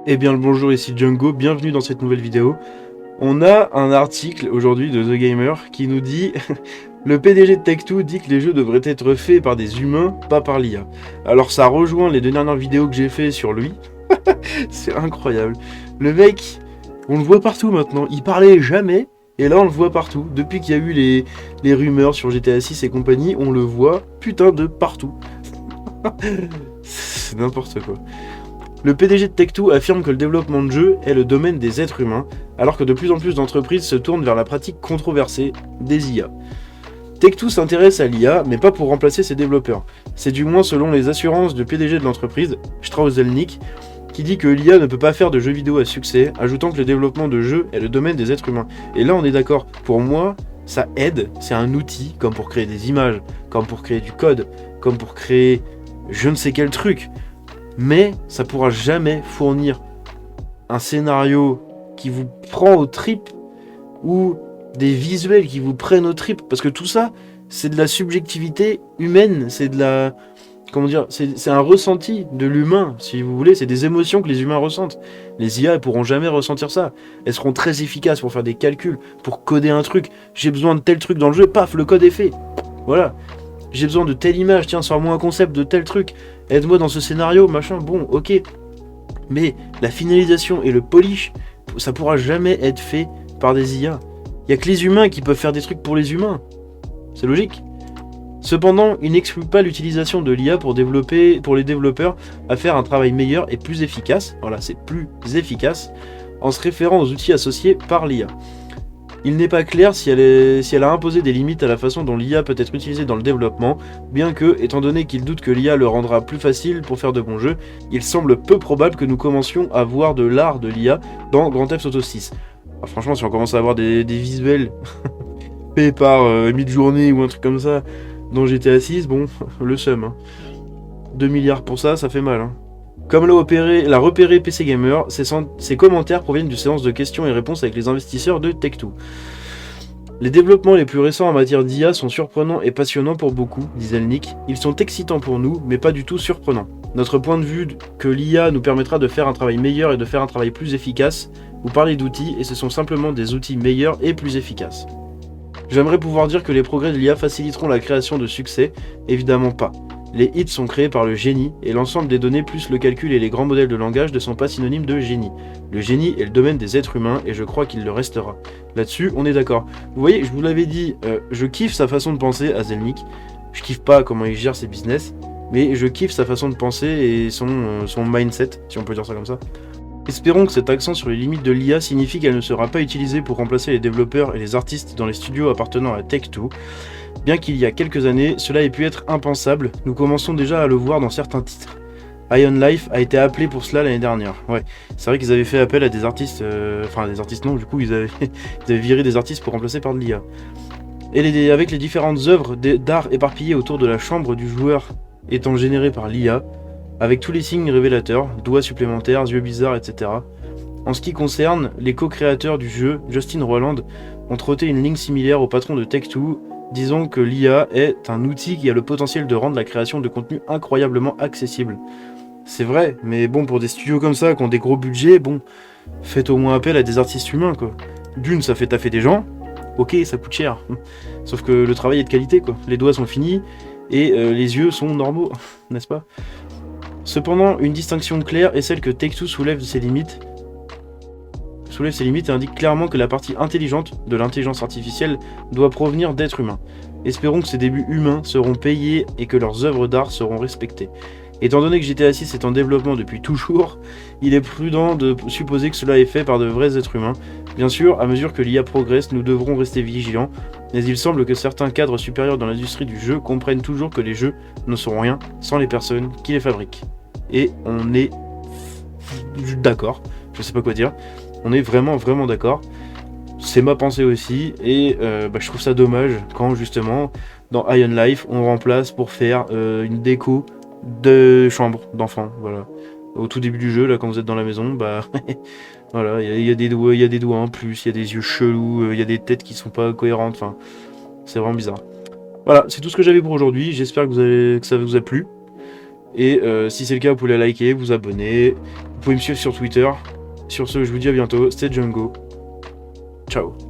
Eh bien le bonjour, ici Django, bienvenue dans cette nouvelle vidéo. On a un article aujourd'hui de The Gamer qui nous dit le PDG de Take-Two dit que les jeux devraient être faits par des humains, pas par l'IA. Alors ça rejoint les deux dernières vidéos que j'ai fait sur lui. C'est incroyable. Le mec, on le voit partout maintenant, il parlait jamais, et là on le voit partout. Depuis qu'il y a eu les rumeurs sur GTA 6 et compagnie, on le voit putain de partout. C'est n'importe quoi. Le PDG de Take-Two affirme que le développement de jeux est le domaine des êtres humains, alors que de plus en plus d'entreprises se tournent vers la pratique controversée des IA. Take-Two s'intéresse à l'IA, mais pas pour remplacer ses développeurs. C'est du moins selon les assurances du PDG de l'entreprise, Strauss Zelnick, qui dit que l'IA ne peut pas faire de jeux vidéo à succès, ajoutant que le développement de jeux est le domaine des êtres humains. Et là on est d'accord, pour moi, ça aide, c'est un outil, comme pour créer des images, comme pour créer du code, comme pour créer je ne sais quel truc. Mais ça pourra jamais fournir un scénario qui vous prend aux tripes ou des visuels qui vous prennent aux tripes. Parce que tout ça, c'est de la subjectivité humaine, c'est de la... Comment dire, c'est un ressenti de l'humain, si vous voulez, c'est des émotions que les humains ressentent. Les IA, elles pourront jamais ressentir ça. Elles seront très efficaces pour faire des calculs, pour coder un truc. J'ai besoin de tel truc dans le jeu, paf, le code est fait. Voilà. J'ai besoin de telle image, tiens, sors-moi un concept de tel truc, aide-moi dans ce scénario, machin, bon, ok. Mais la finalisation et le polish, ça pourra jamais être fait par des IA. Il y a que les humains qui peuvent faire des trucs pour les humains. C'est logique. Cependant, il n'exclut pas l'utilisation de l'IA pour les développeurs à faire un travail meilleur et plus efficace. Voilà, c'est plus efficace en se référant aux outils associés par l'IA. Il n'est pas clair si elle a imposé des limites à la façon dont l'IA peut être utilisée dans le développement, bien que, étant donné qu'il doute que l'IA le rendra plus facile pour faire de bons jeux, il semble peu probable que nous commencions à voir de l'art de l'IA dans Grand Theft Auto 6. Ah, franchement, si on commence à avoir des visuels faits par Midjourney ou un truc comme ça dans GTA 6, bon, le seum. Hein. 2 milliards pour ça, ça fait mal. Hein. Comme l'a repéré PC Gamer, ses commentaires proviennent d'une séance de questions et réponses avec les investisseurs de Take-Two. Les développements les plus récents en matière d'IA sont surprenants et passionnants pour beaucoup, dit Zelnick. Ils sont excitants pour nous, mais pas du tout surprenants. Notre point de vue que l'IA nous permettra de faire un travail meilleur et de faire un travail plus efficace. Vous parlez d'outils et ce sont simplement des outils meilleurs et plus efficaces. J'aimerais pouvoir dire que les progrès de l'IA faciliteront la création de succès, évidemment pas. Les hits sont créés par le génie, et l'ensemble des données plus le calcul et les grands modèles de langage ne sont pas synonymes de génie. Le génie est le domaine des êtres humains, et je crois qu'il le restera. Là-dessus, on est d'accord. Vous voyez, je vous l'avais dit, je kiffe sa façon de penser à Zelnick. Je kiffe pas comment il gère ses business, mais je kiffe sa façon de penser et son mindset, si on peut dire ça comme ça. Espérons que cet accent sur les limites de l'IA signifie qu'elle ne sera pas utilisée pour remplacer les développeurs et les artistes dans les studios appartenant à Take-Two. Bien qu'il y a quelques années, cela ait pu être impensable, nous commençons déjà à le voir dans certains titres. Ion Life a été appelé pour cela l'année dernière. Ouais, c'est vrai qu'ils avaient fait appel à des artistes, enfin des artistes non, du coup ils avaient viré des artistes pour remplacer par de l'IA. Et avec les différentes œuvres d'art éparpillées autour de la chambre du joueur étant générées par l'IA, avec tous les signes révélateurs, doigts supplémentaires, yeux bizarres, etc. En ce qui concerne les co-créateurs du jeu, Justin Roiland, ont trotté une ligne similaire au patron de Take-Two, disons que l'IA est un outil qui a le potentiel de rendre la création de contenu incroyablement accessible. C'est vrai, mais bon, pour des studios comme ça, qui ont des gros budgets, bon, faites au moins appel à des artistes humains, quoi. D'une, ça fait taffer des gens, ok, ça coûte cher. Sauf que le travail est de qualité, quoi. Les doigts sont finis, et les yeux sont normaux, n'est-ce pas ? Cependant, une distinction claire est celle que Take-Two soulève ses limites et indique clairement que la partie intelligente de l'intelligence artificielle doit provenir d'êtres humains. Espérons que ces débuts humains seront payés et que leurs œuvres d'art seront respectées. Étant donné que GTA 6 est en développement depuis toujours, il est prudent de supposer que cela est fait par de vrais êtres humains. Bien sûr, à mesure que l'IA progresse, nous devrons rester vigilants, mais il semble que certains cadres supérieurs dans l'industrie du jeu comprennent toujours que les jeux ne sont rien sans les personnes qui les fabriquent. Et on est d'accord, je sais pas quoi dire. On est vraiment d'accord. C'est ma pensée aussi. Et je trouve ça dommage quand justement dans Ion Life on remplace pour faire une déco de chambre d'enfant. Voilà. Au tout début du jeu, là quand vous êtes dans la maison, bah voilà, il y a des doigts en plus, il y a des yeux chelous, il y a des têtes qui sont pas cohérentes. Enfin, c'est vraiment bizarre. Voilà, c'est tout ce que j'avais pour aujourd'hui. J'espère que ça vous a plu. Et si c'est le cas, vous pouvez la liker, vous abonner. Vous pouvez me suivre sur Twitter. Sur ce, je vous dis à bientôt. C'était Django. Ciao.